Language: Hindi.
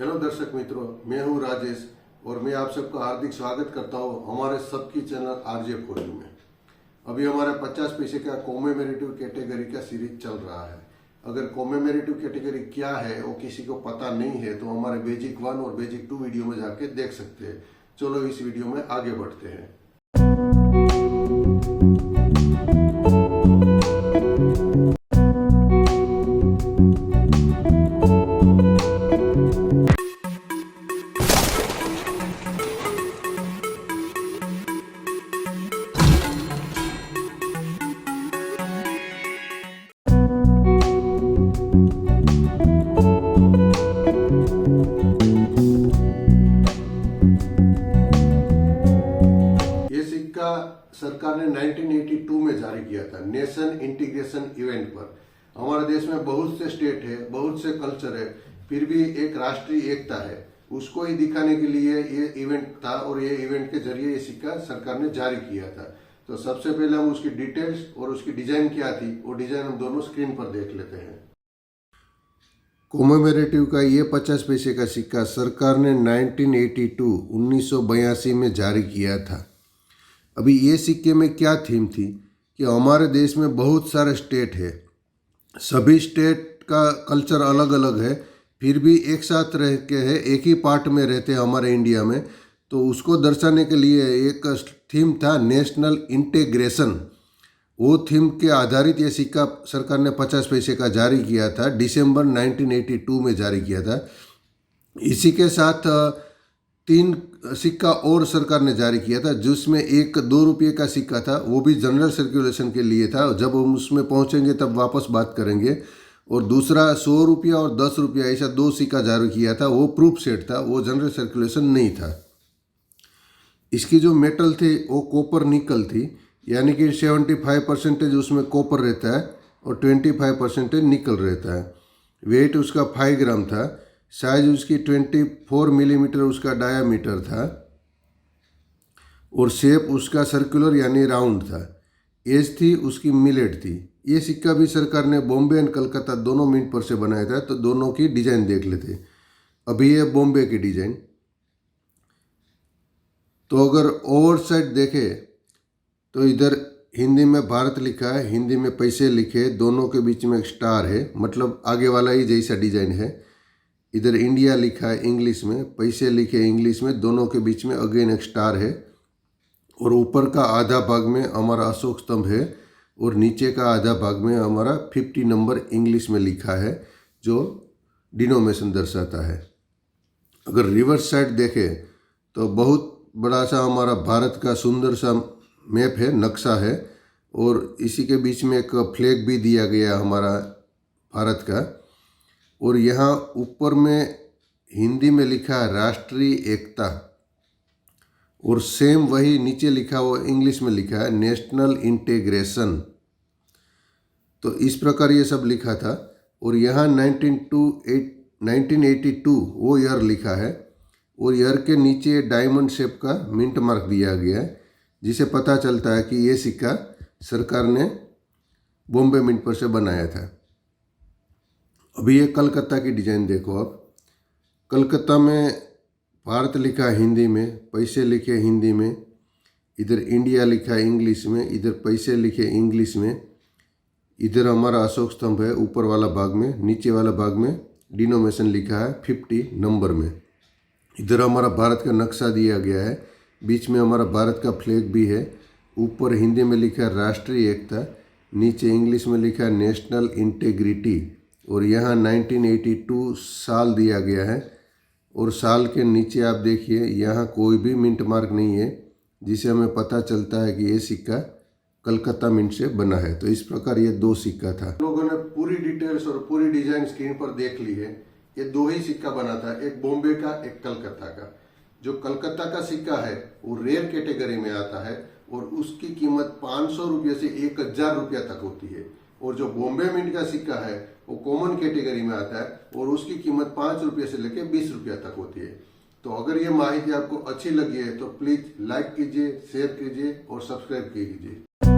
हेलो दर्शक मित्रों, मैं हूं राजेश और मैं आप सबका हार्दिक स्वागत करता हूं हमारे सबकी चैनल आरजे फोरयू में। अभी हमारा 50 पैसे का कॉमेमोरेटिव कैटेगरी का सीरीज चल रहा है। अगर कॉमेमोरेटिव कैटेगरी क्या है वो किसी को पता नहीं है तो हमारे बेसिक 1 और बेसिक 2 वीडियो में जाके देख सकते हैं। चलो इस वीडियो में आगे बढ़ते हैं। सरकार ने 1982 में जारी किया था नेशन इंटीग्रेशन इवेंट पर। हमारे देश में बहुत से स्टेट है, बहुत से कल्चर है, फिर भी एक राष्ट्रीय एकता है। उसको ही दिखाने के लिए ये इवेंट था और ये इवेंट के जरिए ये सिक्का सरकार ने जारी किया था। तो सबसे पहले हम उसकी डिटेल्स और उसकी डिजाइन क्या थी वो डिजाइन हम दोनों स्क्रीन पर देख लेते हैं। कॉमेमोरेटिव का ये 50 पैसे का सिक्का सरकार ने 1982 में जारी किया था। अभी ये सिक्के में क्या थीम थी कि हमारे देश में बहुत सारे स्टेट है, सभी स्टेट का कल्चर अलग अलग है, फिर भी एक साथ रह के है, एक ही पार्ट में रहते हैं हमारे इंडिया में। तो उसको दर्शाने के लिए एक थीम था नेशनल इंटीग्रेशन। वो थीम के आधारित ये सिक्का सरकार ने 50 पैसे का जारी किया था, दिसंबर 1982 में जारी किया था। इसी के साथ 3 सिक्का और सरकार ने जारी किया था, जिसमें एक 2 रुपये का सिक्का था, वो भी जनरल सर्कुलेशन के लिए था। जब हम उसमें पहुंचेंगे तब वापस बात करेंगे। और दूसरा 100 रुपया और 10 रुपया ऐसा 2 सिक्का जारी किया था, वो प्रूफ सेट था, वो जनरल सर्कुलेशन नहीं था। इसकी जो मेटल थी वो कॉपर निकल थी, यानी कि 75% उसमें कॉपर रहता है और 25% निकल रहता है। वेट उसका 5 ग्राम था। साइज उसकी 24 मिलीमीटर उसका डायामीटर था और शेप उसका सर्कुलर यानी राउंड था। एज थी उसकी मिलेट थी। ये सिक्का भी सरकार ने बॉम्बे एंड कलकत्ता दोनों मिंट पर से बनाया था। तो दोनों की डिजाइन देख लेते। अभी ये बॉम्बे की डिजाइन। तो अगर ओवर साइड देखे तो इधर हिंदी में भारत लिखा है, हिंदी में पैसे लिखे, दोनों के बीच में एक स्टार है, मतलब आगे वाला ही जैसा डिजाइन है। इधर इंडिया लिखा है इंग्लिश में, पैसे लिखे इंग्लिश में, दोनों के बीच में अगेन एक स्टार है। और ऊपर का आधा भाग में हमारा अशोक स्तंभ है और नीचे का आधा भाग में हमारा 50 नंबर इंग्लिश में लिखा है, जो डिनोमिनेशन दर्शाता है। अगर रिवर्स साइड देखें तो बहुत बड़ा सा हमारा भारत का सुंदर सा मैप है, नक्शा है, और इसी के बीच में एक फ्लैग भी दिया गया हमारा भारत का। और यहाँ ऊपर में हिंदी में लिखा है राष्ट्रीय एकता, और सेम वही नीचे लिखा हुआ इंग्लिश में लिखा है नेशनल इंटीग्रेशन। तो इस प्रकार ये सब लिखा था। और यहाँ 1982 वो ईयर लिखा है और ईयर के नीचे डायमंड शेप का मिंट मार्क दिया गया है, जिसे पता चलता है कि ये सिक्का सरकार ने बॉम्बे मिंट पर से बनाया था। अभी ये कलकत्ता की डिज़ाइन देखो। आप कलकत्ता में भारत लिखा है हिंदी में, पैसे लिखे हिंदी में, इधर इंडिया लिखा है इंग्लिश में, इधर पैसे लिखे इंग्लिश में, इधर हमारा अशोक स्तंभ है ऊपर वाला भाग में, नीचे वाला भाग में डिनोमिनेशन लिखा है 50 नंबर में। इधर हमारा भारत का नक्शा दिया गया है, बीच में हमारा भारत का फ्लैग भी है। ऊपर हिंदी में लिखा है राष्ट्रीय एकता, नीचे इंग्लिश में लिखा है नेशनल इंटीग्रिटी। और यहाँ 1982 साल दिया गया है। और साल के नीचे आप देखिए यहाँ कोई भी मिंट मार्क नहीं है, जिसे हमें पता चलता है कि ये सिक्का कलकत्ता मिंट से बना है। तो इस प्रकार ये 2 सिक्का था। लोगों ने पूरी डिटेल्स और पूरी डिजाइन स्क्रीन पर देख ली है। ये 2 ही सिक्का बना था, एक बॉम्बे का, एक कलकत्ता का। जो कलकत्ता का सिक्का है वो रेयर कैटेगरी में आता है और उसकी कीमत 500 रुपये से 1000 रुपया तक होती है। और जो बॉम्बे मिंट का सिक्का है वो कॉमन कैटेगरी में आता है और उसकी कीमत 5 रुपये से लेकर 20 रुपया तक होती है। तो अगर ये माहिती आपको अच्छी लगी है तो प्लीज़ लाइक कीजिए, शेयर कीजिए और सब्सक्राइब कीजिए।